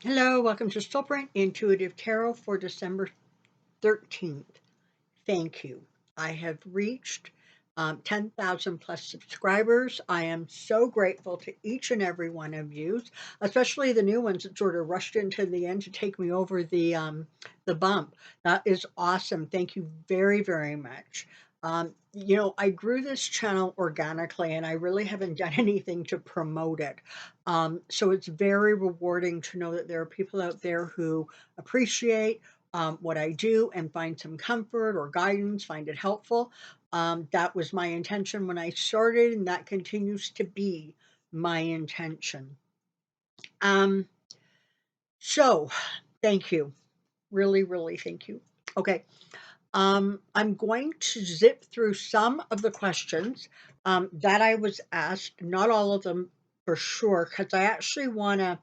Hello, welcome to Soulprint Intuitive Tarot for December 13th. Thank you. I have reached 10,000 plus subscribers. I am so grateful to each and every one of you, especially the new ones that sort of rushed into the end to take me over the bump. That is awesome. Thank you very, very much. I grew this channel organically and I really haven't done anything to promote it. So it's very rewarding to know that there are people out there who appreciate what I do and find some comfort or guidance, find it helpful. That was my intention when I started, and that continues to be my intention. Um, so, thank you. Really, really thank you. Okay. I'm going to zip through some of the questions that I was asked, not all of them for sure, because I actually want to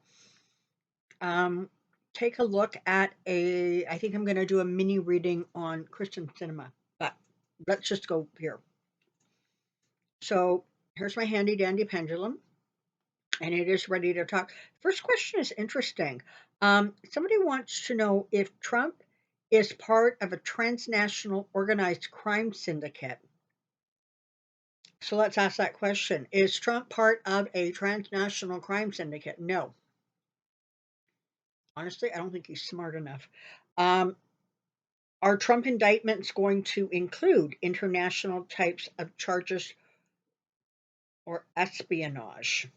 um, take a look at I think I'm going to do a mini reading on Christian cinema, but let's just go here. So here's my handy dandy pendulum, and it is ready to talk. First question is interesting. Somebody wants to know if Trump is part of a transnational organized crime syndicate. So let's ask that question. Is Trump part of a transnational crime syndicate? No. Honestly, I don't think he's smart enough. Um, Are Trump indictments going to include international types of charges or espionage?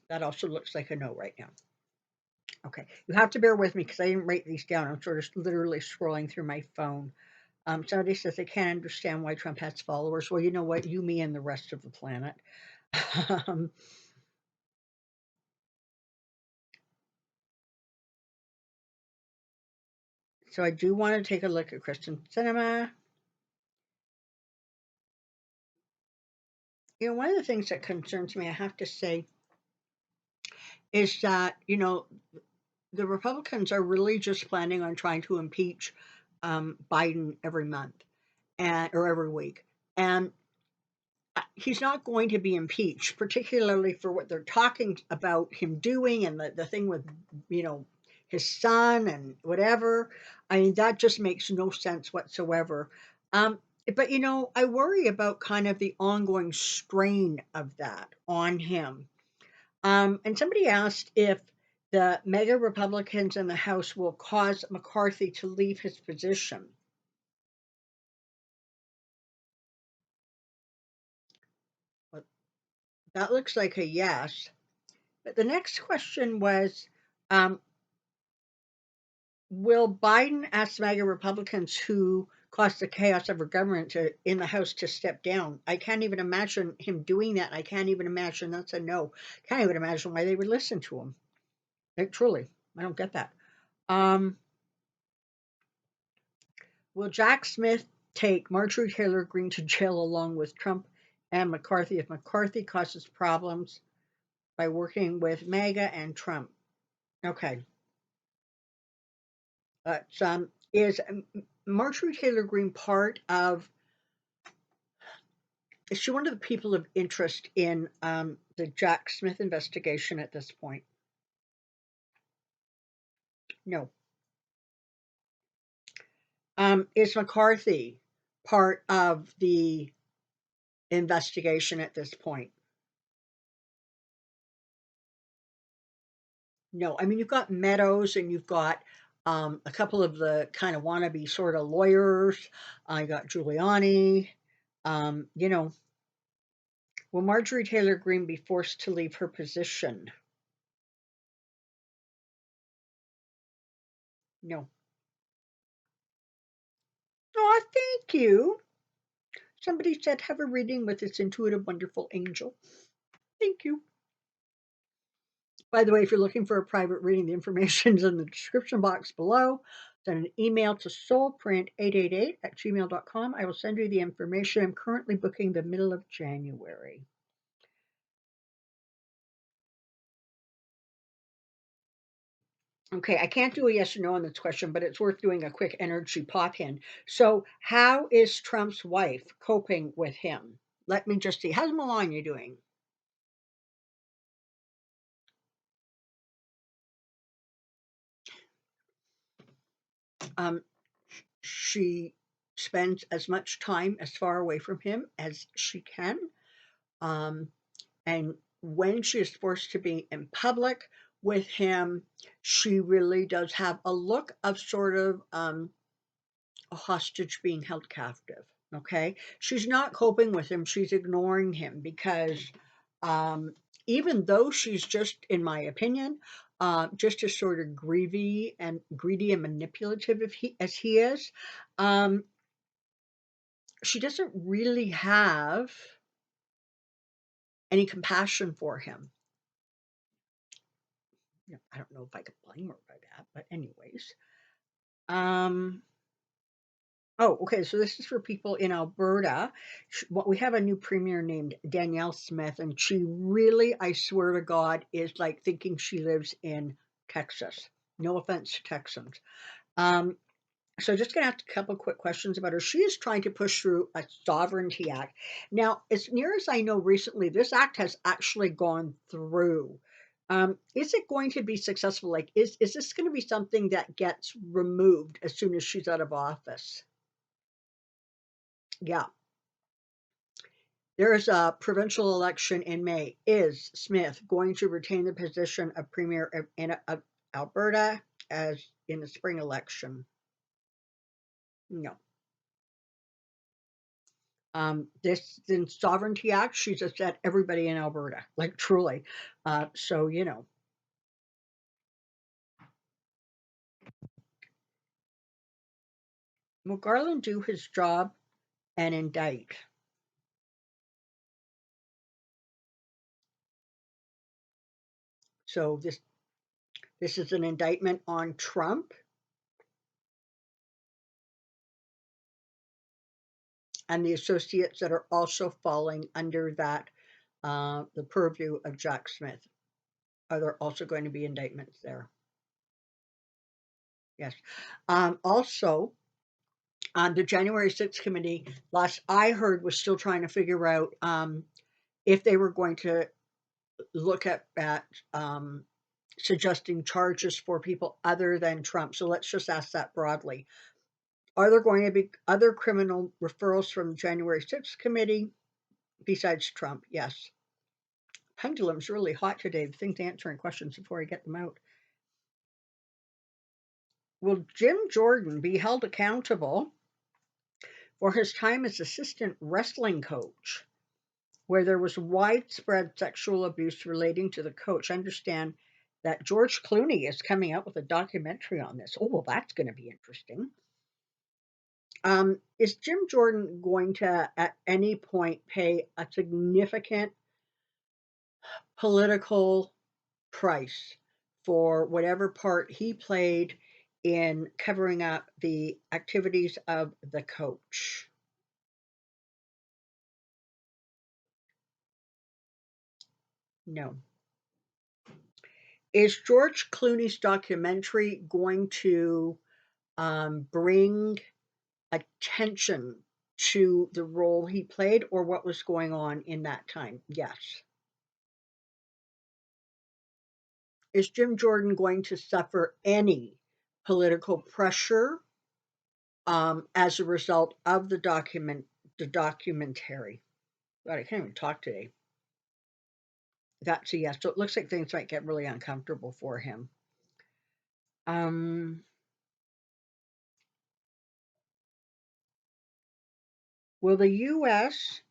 That also looks like a no right now. Okay, you have to bear with me because I didn't write these down. I'm sort of literally scrolling through my phone. Somebody says they can't understand why Trump has followers. Well, you know what? You, me, and the rest of the planet. um, so I do want to take a look at Christian cinema. One of the things that concerns me, I have to say, is that the Republicans are really just planning on trying to impeach Biden every month or every week, and he's not going to be impeached, particularly for what they're talking about him doing and the thing with his son and whatever. I mean, that just makes no sense whatsoever. Um, but I worry about kind of the ongoing strain of that on him. And somebody asked if the mega Republicans in the House will cause McCarthy to leave his position. Well, that looks like a yes. But the next question was, um, will Biden ask MAGA Republicans who caused the chaos of our government in the House to step down? I can't even imagine him doing that. I can't even imagine that's a no. Can't even imagine why they would listen to him. Like, truly, I don't get that. Um, will Jack Smith take Marjorie Taylor Greene to jail along with Trump and McCarthy if McCarthy causes problems by working with MAGA and Trump? Okay. Is Marjorie Taylor Greene part of? Is she one of the people of interest in the Jack Smith investigation at this point? No. Is McCarthy part of the investigation at this point? No. I mean, you've got Meadows and you've got a couple of the kind of wannabe sort of lawyers. I got Giuliani. Um, you know, will Marjorie Taylor Greene be forced to leave her position? No. Oh, thank you. Somebody said have a reading with this intuitive, wonderful angel. Thank you. By the way, if you're looking for a private reading, the information is in the description box below. Send an email to soulprint888@gmail.com. I will send you the information. I'm currently booking the middle of January. Okay, I can't do a yes or no on this question, but it's worth doing a quick energy pop in. So, how is Trump's wife coping with him? Let me just see. How's Melania doing? Um, she spends as much time as far away from him as she can. Um, and when she is forced to be in public with him, she really does have a look of sort of a hostage being held captive. Okay. She's not coping with him, she's ignoring him because um, even though she's just, in my opinion, just as sort of greedy and manipulative as he is, um, she doesn't really have any compassion for him. I don't know if I could blame her by that, but anyways. Um, oh, okay. So this is for people in Alberta. What we have a new premier named Danielle Smith, and she really, I swear to God, is like thinking she lives in Texas. No offense to Texans. Um, So just going to ask a couple quick questions about her. She is trying to push through a sovereignty act. Now, as near as I know, recently this act has actually gone through. Is it going to be successful? Like, is this going to be something that gets removed as soon as she's out of office? Yeah. There is a provincial election in May. Is Smith going to retain the position of premier in Alberta as in the spring election? No. This in Sovereignty Act, she's upset everybody in Alberta, like truly. So will Garland do his job and indict? So this is an indictment on Trump and the associates that are also falling under that the purview of Jack Smith. Are there also going to be indictments there? Yes. Also, the January 6th committee, last I heard, was still trying to figure out if they were going to look at suggesting charges for people other than Trump. So let's just ask that broadly. Are there going to be other criminal referrals from the January 6th committee besides Trump? Yes. Pendulum's really hot today. The thing's answering questions before I get them out. Will Jim Jordan be held accountable for his time as assistant wrestling coach, where there was widespread sexual abuse relating to the coach? I understand that George Clooney is coming out with a documentary on this. Oh, well, that's going to be interesting. Is Jim Jordan going to, at any point, pay a significant political price for whatever part he played in covering up the activities of the coach? No. Is George Clooney's documentary going to bring attention to the role he played or what was going on in that time? Yes. Is Jim Jordan going to suffer any political pressure as a result of the documentary? God, I can't even talk today. That's a yes. So it looks like things might get really uncomfortable for him. Um, will the U.S.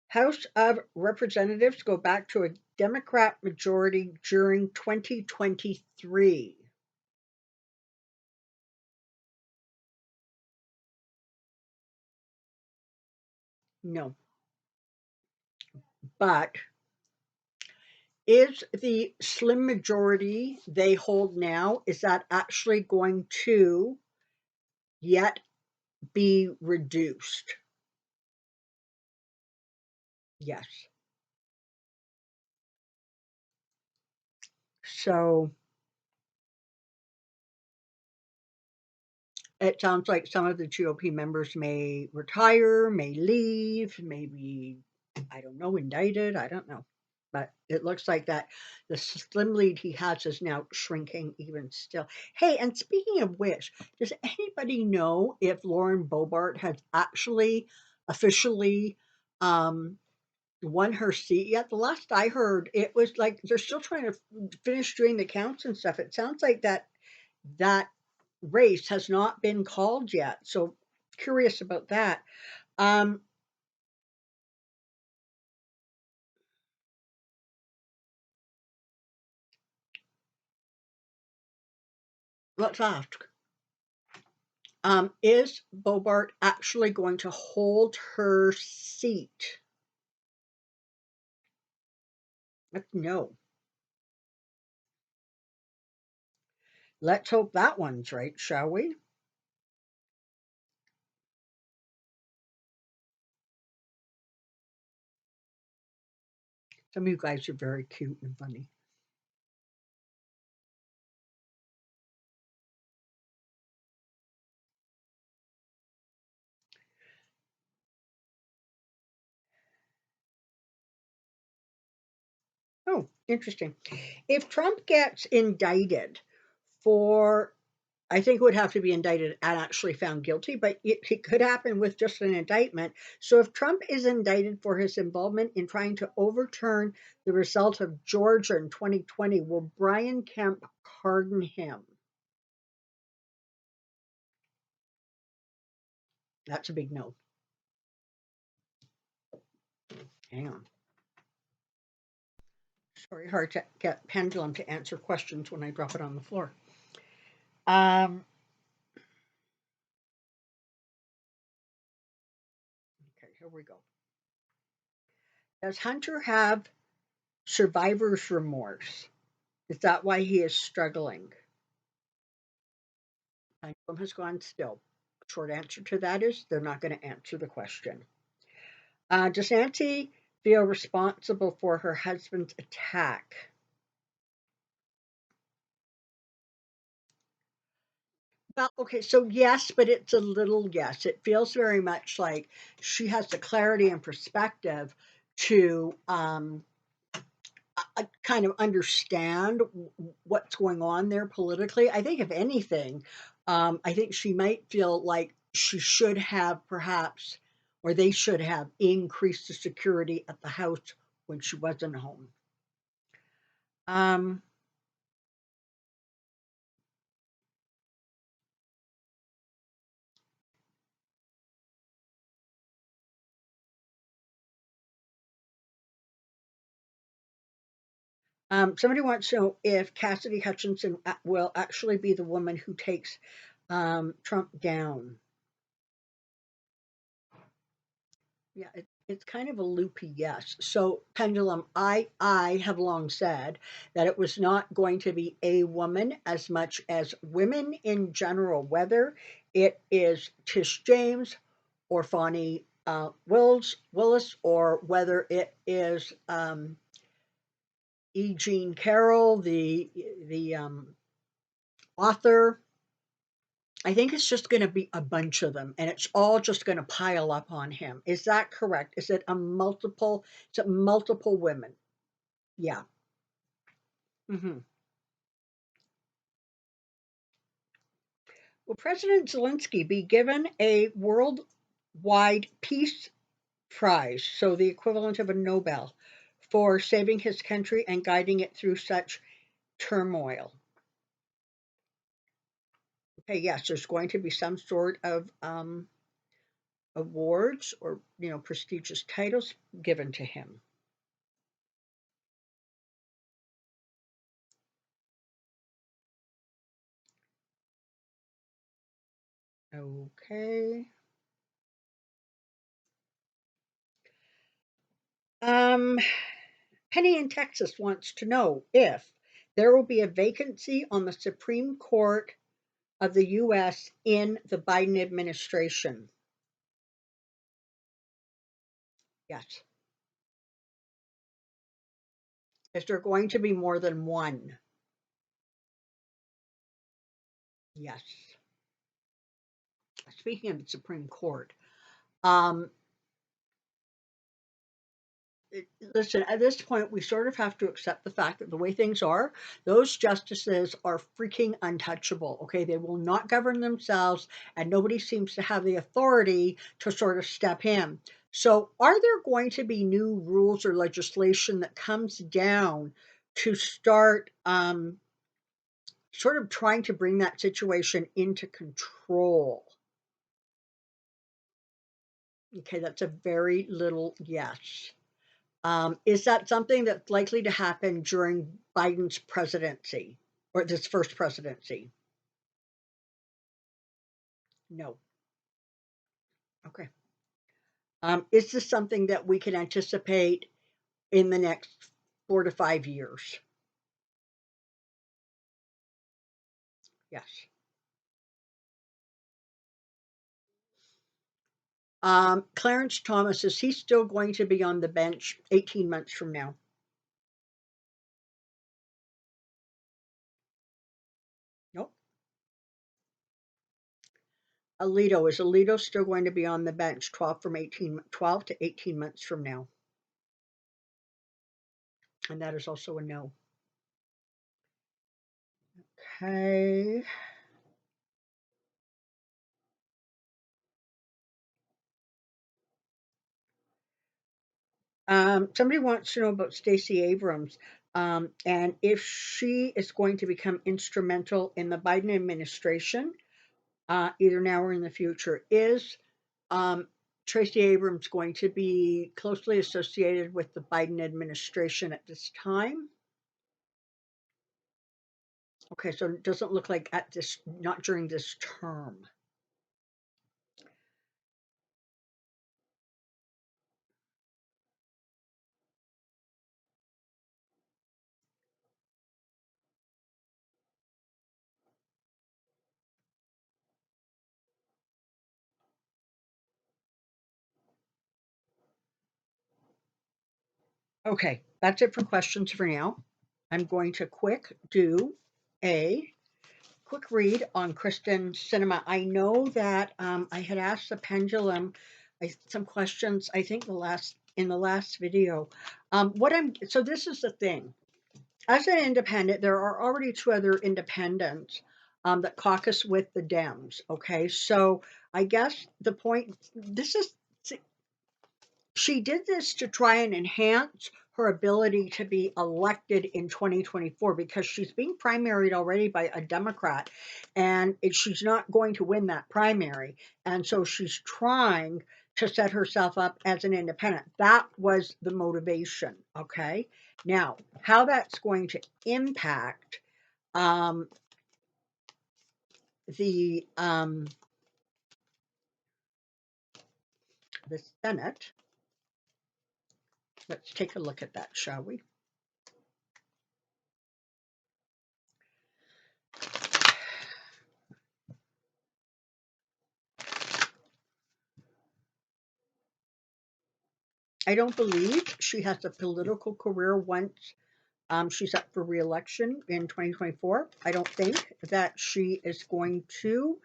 House of Representatives go back to a Democrat majority during 2023? No. But is the slim majority they hold now, is that actually going to yet be reduced? Yes. So it sounds like some of the GOP members may retire, may leave, maybe, I don't know, indicted. I don't know. but it looks like that the slim lead he has is now shrinking even still. Hey, and speaking of which, does anybody know if Lauren Boebert has actually officially um, won her seat yet? The last I heard, it was like they're still trying to finish doing the counts and stuff. It sounds like that race has not been called yet. So curious about that. Um, let's ask. Is Bobart actually going to hold her seat? No. Let's hope that one's right, shall we? Some of you guys are very cute and funny. Oh, interesting. If Trump gets indicted for, I think it would have to be indicted and actually found guilty, but it could happen with just an indictment. So if Trump is indicted for his involvement in trying to overturn the result of Georgia in 2020, will Brian Kemp pardon him? That's a big no. Hang on. It's very hard to get Pendulum to answer questions when I drop it on the floor. Um, okay, here we go. Does Hunter have survivor's remorse? Is that why he is struggling? Pendulum has gone still. Short answer to that is they're not going to answer the question. Does Nancy feel responsible for her husband's attack? Well, okay, so yes, but it's a little yes. It feels very much like she has the clarity and perspective to kind of understand what's going on there politically. I think, if anything, I think she might feel like she should have perhaps, or they should have increased the security at the house when she wasn't home. Um, Somebody wants to know if Cassidy Hutchinson will actually be the woman who takes Trump down. Yeah, it's kind of a loopy yes. So, Pendulum, I have long said that it was not going to be a woman as much as women in general, whether it is Tish James or Fonnie Willis, or whether it is E. Jean Carroll, the author. I think it's just going to be a bunch of them, and it's all just going to pile up on him. Is that correct? Is it a multiple? Is it multiple women? Yeah. Hmm. Will President Zelensky be given a worldwide peace prize, so the equivalent of a Nobel, for saving his country and guiding it through such turmoil? Okay, yes, there's going to be some sort of awards or prestigious titles given to him. Okay. Um, Penny in Texas wants to know if there will be a vacancy on the Supreme Court of the U.S. in the Biden administration. Yes. Is there going to be more than one? Yes. Speaking of the Supreme Court, um, Listen, at this point, we sort of have to accept the fact that the way things are, those justices are freaking untouchable. Okay, they will not govern themselves, and nobody seems to have the authority to sort of step in. So, are there going to be new rules or legislation that comes down to start sort of trying to bring that situation into control? Okay, that's a very little yes. Is that something that's likely to happen during Biden's presidency or this first presidency? No. Okay. Is this something that we can anticipate in the next 4 to 5 years? Yes. Clarence Thomas, is he still going to be on the bench 18 months from now? Nope. Alito, is Alito still going to be on the bench 12 to 18 months from now? And that is also a no. Okay. Somebody wants to know about Stacey Abrams, and if she is going to become instrumental in the Biden administration, either now or in the future. Is um, Tracy Abrams going to be closely associated with the Biden administration at this time? Okay, so it doesn't look like at this, not during this term. Okay, that's it for questions for now. I'm going to do a quick read on Kristen Cinema. I know that I had asked the Pendulum some questions. I think in the last video. So this is the thing. As an independent, there are already two other independents that caucus with the Dems. Okay, so I guess the point. This is She did this to try and enhance her ability to be elected in 2024 because she's being primaried already by a Democrat and she's not going to win that primary. And so she's trying to set herself up as an independent. That was the motivation. Okay. Now, how that's going to impact um, the um, the Senate. Let's take a look at that, shall we? I don't believe she has a political career once she's up for reelection in 2024. I don't think that she is going to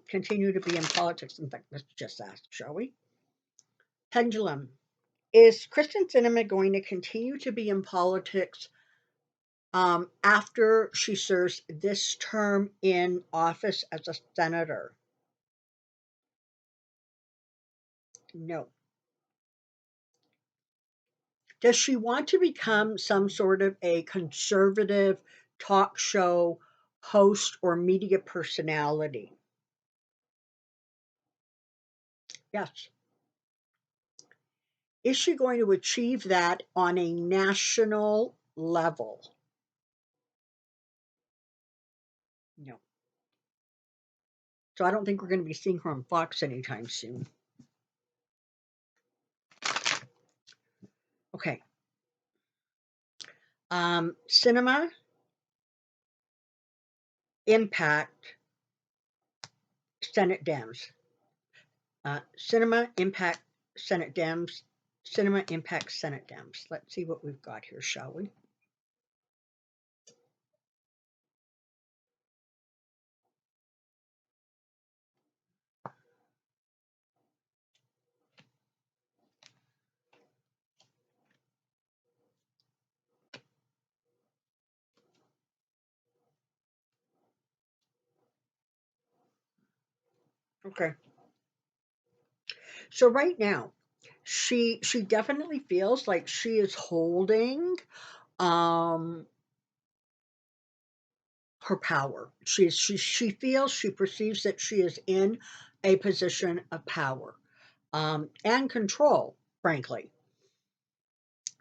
continue to be in politics. In fact, let's just ask, shall we? Pendulum. Is Kristen Sinema going to continue to be in politics after she serves this term in office as a senator? No. Does she want to become some sort of a conservative talk show host or media personality? Yes. Is she going to achieve that on a national level? No. So I don't think we're going to be seeing her on Fox anytime soon. Okay. Cinema, impact, Senate Dems. Cinema, impact, Senate Dems. Cinema, impact, Senate Dems. Let's see what we've got here, shall we? Okay. So right now, she definitely feels like she is holding um her power. She feels, she perceives that she is in a position of power and control, frankly.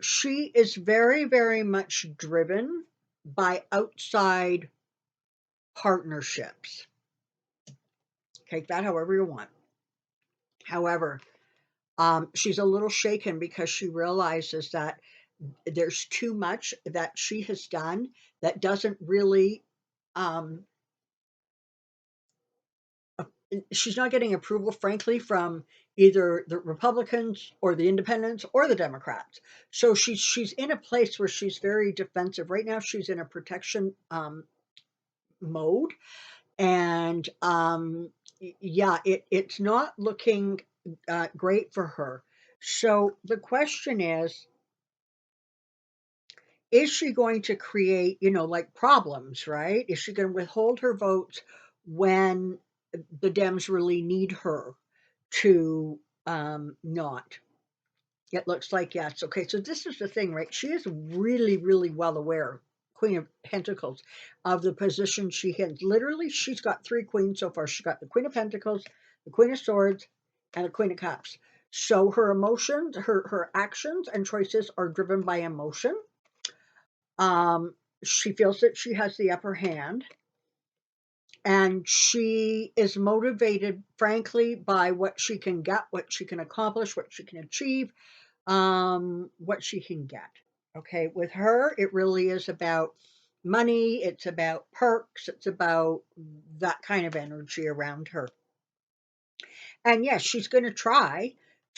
She is very, very much driven by outside partnerships. Take that however you want. However, she's a little shaken because she realizes that there's too much that she has done that doesn't really um, she's not getting approval, frankly, from either the Republicans or the Independents or the Democrats. So she's in a place where she's very defensive right now. She's in a protection mode, and yeah, it's not looking great for her. So the question is she going to create, like problems, right? Is she going to withhold her votes when the Dems really need her to not? It looks like yes. Okay, so this is the thing, right? She is really, really well aware, Queen of Pentacles, of the position she has. Literally, she's got three queens so far. She's got the Queen of Pentacles, the Queen of Swords, and the Queen of Cups. So her emotions, her actions and choices are driven by emotion. She feels that she has the upper hand, and she is motivated, frankly, by what she can get, what she can accomplish, what she can achieve, what she can get. Okay, with her, it really is about money, it's about perks, it's about that kind of energy around her. And yes, she's going to try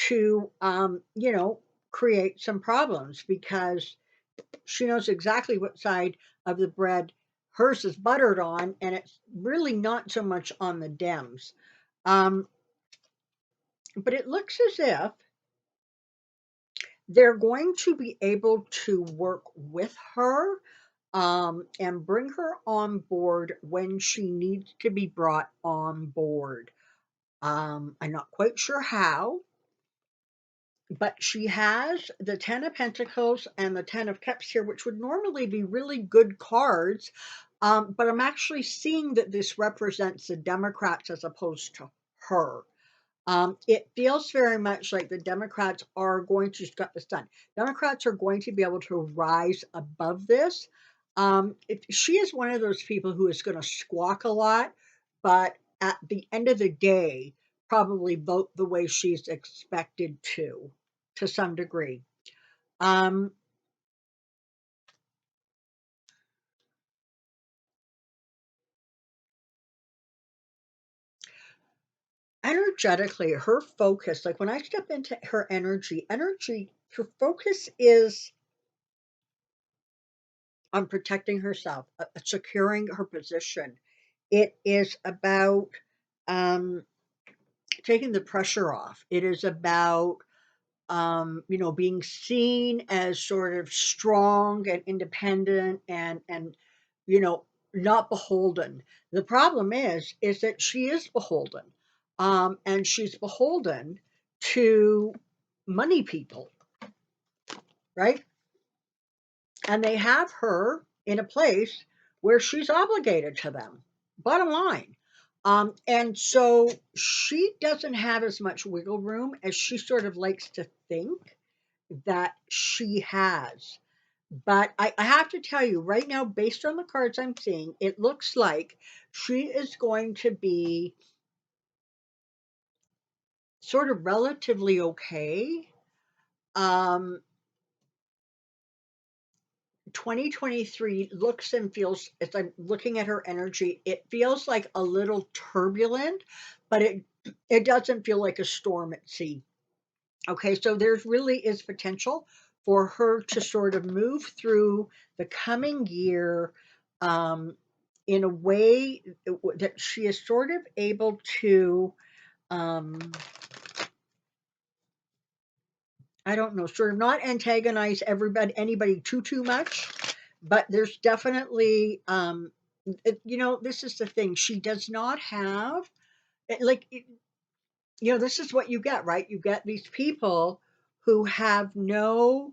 to, create some problems because she knows exactly what side of the bread hers is buttered on, and it's really not so much on the Dems. Um, but it looks as if they're going to be able to work with her and bring her on board when she needs to be brought on board. I'm not quite sure how, but she has the Ten of Pentacles and the Ten of Cups here, which would normally be really good cards. But I'm actually seeing that this represents the Democrats as opposed to her. It feels very much like the Democrats are going to, she's got this done. Democrats are going to be able to rise above this. She is one of those people who is going to squawk a lot, but at the end of the day, probably vote the way she's expected to some degree. Um, Energetically, her focus, like when I step into her energy, her focus is on protecting herself, securing her position. It is about um, taking the pressure off. It is about being seen as sort of strong and independent and you know, not beholden. The problem is that she is beholden, and she's beholden to money people, right? And they have her in a place where she's obligated to them. Bottom line. And so she doesn't have as much wiggle room as she sort of likes to think that she has. But I have to tell you right now, based on the cards I'm seeing, it looks like she is going to be sort of relatively okay. Um, 2023 looks and feels, as I'm looking at her energy, it feels like a little turbulent, but it doesn't feel like a storm at sea. Okay, so there's really is potential for her to sort of move through the coming year um, in a way that she is sort of able to, um, I don't know, sort of not antagonize anybody too much, but there's definitely, this is the thing. She does not have This is what you get, right? You get these people who have no,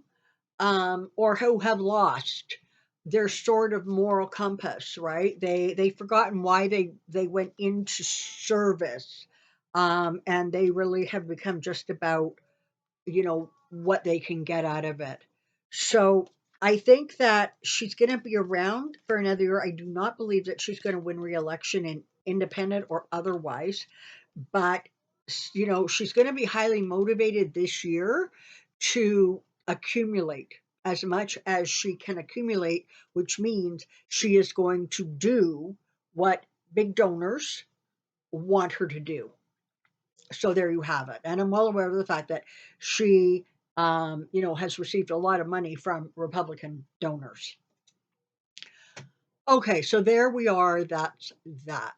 or who have lost their sort of moral compass, right? They've forgotten why they went into service, and they really have become just about what they can get out of it. So I think that she's going to be around for another year. I do not believe that she's going to win re-election in independent or otherwise, but she's going to be highly motivated this year to accumulate as much as she can accumulate, which means she is going to do what big donors want her to do. So there you have it. And I'm well aware of the fact that she, has received a lot of money from Republican donors. Okay, so there we are. That's that.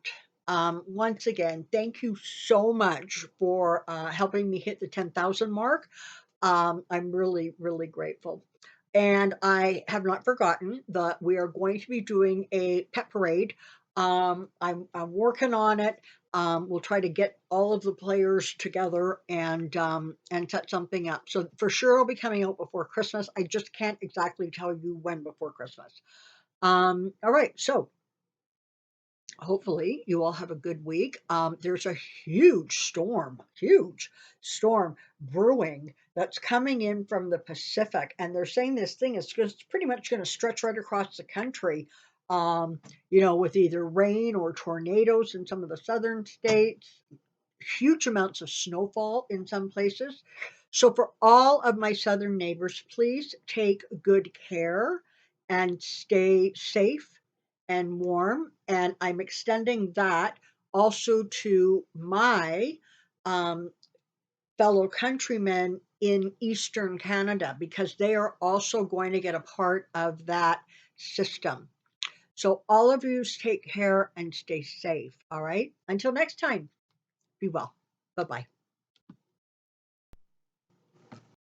Once again, thank you so much for helping me hit the 10,000 mark. I'm really, really grateful. And I have not forgotten that we are going to be doing a pet parade. I'm working on it. We'll try to get all of the players together and set something up. So for sure, it'll be coming out before Christmas. I just can't exactly tell you when before Christmas. All right, so hopefully you all have a good week. There's a huge storm brewing that's coming in from the Pacific, and they're saying this thing is just pretty much going to stretch right across the country. With either rain or tornadoes in some of the southern states, huge amounts of snowfall in some places. So, for all of my southern neighbors, please take good care and stay safe and warm. And I'm extending that also to my um, fellow countrymen in Eastern Canada, because they are also going to get a part of that system. So, all of you take care and stay safe. All right. Until next time, be well. Bye bye.